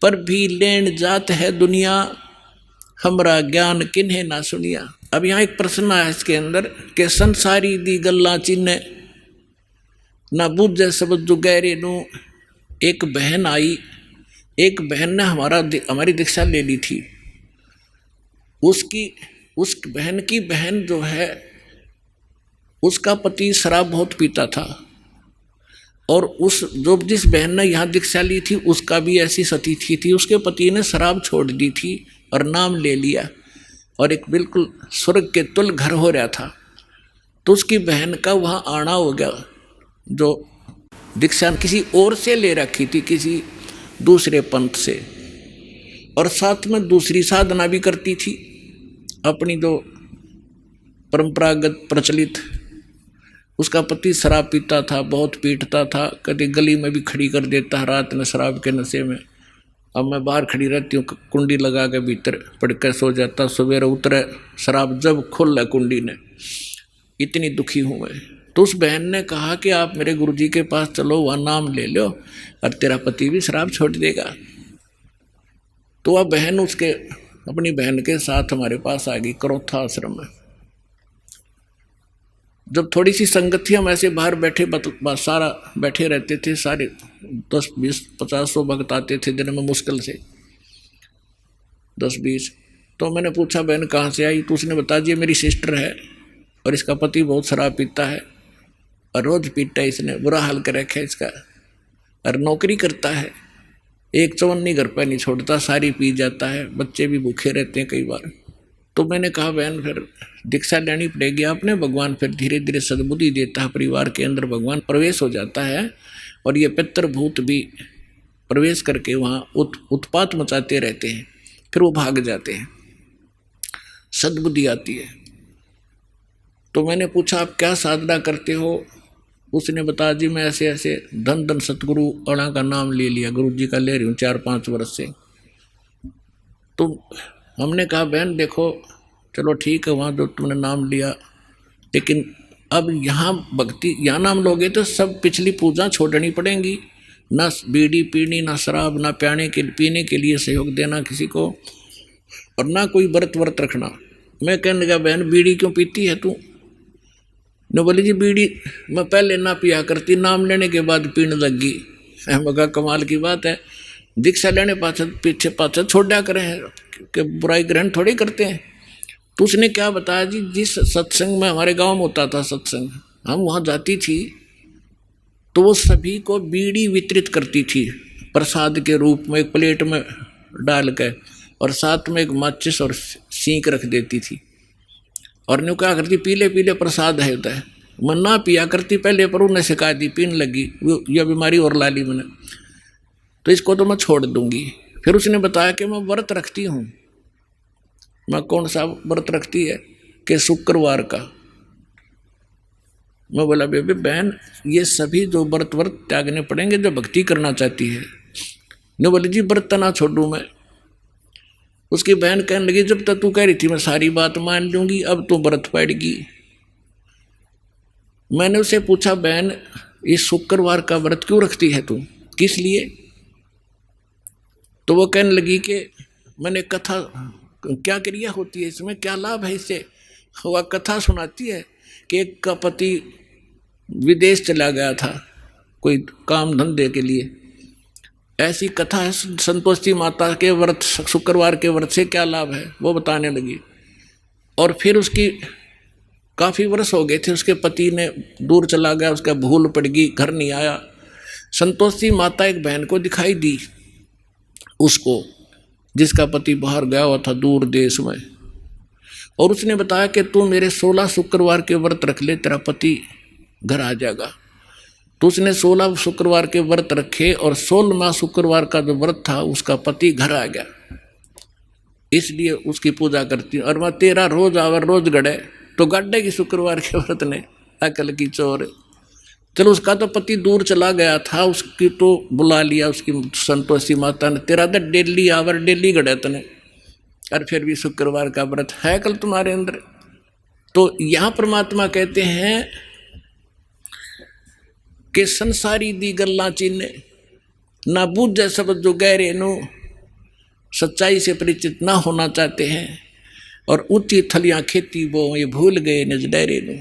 पर भी लेन जात है दुनिया, हमरा ज्ञान किन्हें ना सुनिया। अब यहाँ एक प्रश्न आया इसके अंदर कि संसारी दी गल्ला चिन्ह ना बूझे सब जुगैरे नू। एक बहन आई, एक बहन ने हमारी दीक्षा ले ली थी। उस बहन की बहन जो है, उसका पति शराब बहुत पीता था, और जिस बहन ने यहाँ दीक्षा ली थी उसका भी ऐसी सतीथी थी। उसके पति ने शराब छोड़ दी थी और नाम ले लिया, और एक बिल्कुल स्वर्ग के तुल घर हो रहा था। तो उसकी बहन का वहाँ आना हो गया, जो दीक्षा किसी और से ले रखी थी, किसी दूसरे पंथ से, और साथ में दूसरी साधना भी करती थी अपनी जो परंपरागत प्रचलित। उसका पति शराब पीता था, बहुत पीटता था, कभी गली में भी खड़ी कर देता है रात में शराब के नशे में। अब मैं बाहर खड़ी रहती हूँ, कुंडी लगा के भीतर पड़ कर सो जाता, सवेरे उतरे शराब जब खुल कुंडी ने, इतनी दुखी हूँ मैं। तो उस बहन ने कहा कि आप मेरे गुरुजी के पास चलो, वहाँ नाम ले लो और तेरा पति भी शराब छोड़ देगा। तो वह बहन अपनी बहन के साथ हमारे पास आ गई करोथा आश्रम में। जब थोड़ी सी संगत थी, हम ऐसे बाहर बैठे सारा बैठे रहते थे, सारे 10 20 50 100 भक्त आते थे दिन में, मुश्किल से 10-20। तो मैंने पूछा बहन कहाँ से आई? तो उसने बता दिया मेरी सिस्टर है, और इसका पति बहुत शराब पीता है, और रोज पीता है, इसने बुरा हाल कर रखा है इसका, और नौकरी करता है, एक चवन्नी घर पर नहीं छोड़ता, सारी पी जाता है, बच्चे भी भूखे रहते हैं कई बार। तो मैंने कहा बहन फिर दीक्षा लेनी पड़ेगी आपने, भगवान फिर धीरे धीरे सद्बुद्धि देता है, परिवार के अंदर भगवान प्रवेश हो जाता है, और ये पितृभूत भी प्रवेश करके वहाँ उत्पात मचाते रहते हैं, फिर वो भाग जाते हैं, सद्बुद्धि आती है। तो मैंने पूछा आप क्या साधना करते हो? उसने बता दी मैं ऐसे ऐसे धन धन सतगुरु अणा का नाम ले लिया, गुरु जी का ले रही हूँ 4-5 वर्ष से। तो हमने कहा बहन देखो, चलो ठीक है वहाँ जो तुमने नाम लिया, लेकिन अब यहाँ भक्ति, यहाँ नाम लोगे तो सब पिछली पूजा छोड़नी पड़ेंगी, ना बीड़ी पीनी, ना शराब, ना पीने के लिए सहयोग देना किसी को, और ना कोई व्रत रखना। मैं कहने लगा बहन बीड़ी क्यों पीती है तू? न बोली जी बीड़ी मैं पहले ना पिया करती, नाम लेने के बाद पीने लग गई। मगर कमाल की बात है, दीक्षा लेने पीछे पाछे छोड़ा करें कि बुराई ग्रहण थोड़ी करते हैं। तो उसने क्या बताया जी, जिस सत्संग में हमारे गांव में होता था सत्संग, हम वहाँ जाती थी तो वो सभी को बीड़ी वितरित करती थी प्रसाद के रूप में, एक प्लेट में डाल के, और साथ में एक माचिस और सींक रख देती थी, और न्यू क्या करती पीले पीले प्रसाद है होता है। मैं ना पिया करती पहले, पर उन्हें सिखा दी, पीने लगी, यह बीमारी और ला ली मैंने, तो इसको तो मैं छोड़ दूंगी। फिर उसने बताया कि मैं व्रत रखती हूँ। मैं कौन सा व्रत रखती है? कि शुक्रवार का। मैं बोला बेबी बहन ये सभी जो व्रत त्यागने पड़ेंगे जो भक्ति करना चाहती है। ने बोली जी व्रत ना छोड़ूं मैं। उसकी बहन कहने लगी जब तक तू कह रही थी मैं सारी बात मान लूंगी, अब तो व्रत पड़ेगी। मैंने उसे पूछा बहन इस शुक्रवार का व्रत क्यों रखती है तू, किस लिए? तो वो कहने लगी कि मैंने कथा, क्या क्रिया होती है इसमें, क्या लाभ है इससे? वह कथा सुनाती है कि एक का पति विदेश चला गया था कोई काम धंधे के लिए, ऐसी कथा है। संतोषी माता के व्रत, शुक्रवार के व्रत से क्या लाभ है वो बताने लगी। और फिर उसकी काफ़ी वर्ष हो गए थे, उसके पति ने दूर चला गया, उसका भूल पड़ गई, घर नहीं आया। संतोषी माता एक बहन को दिखाई दी उसको, जिसका पति बाहर गया हुआ था दूर देश में, और उसने बताया कि तू मेरे 16 शुक्रवार के व्रत रख ले, तेरा पति घर आ जाएगा। तो उसने 16 शुक्रवार के व्रत रखे, और 16वां शुक्रवार का जो व्रत था उसका पति घर आ गया, इसलिए उसकी पूजा करती हूँ। और मैं 13 रोज आवर रोज गड़े तो गड्ढे की शुक्रवार के व्रत ने अकल की चोर। चलो उसका तो पति दूर चला गया था, उसकी तो बुला लिया उसकी संतोषी माता ने, तेरा तो डेली आवर डेली गड़े तने, और फिर भी शुक्रवार का व्रत है कल तुम्हारे अंदर। तो यहाँ परमात्मा कहते हैं कि संसारी दी गल्ला चिन्ह ना बूझे शब्द जो गहरे नु, सच्चाई से परिचित ना होना चाहते हैं और ऊंची थलियां खेती वो ये भूल गए निज डेरे नु।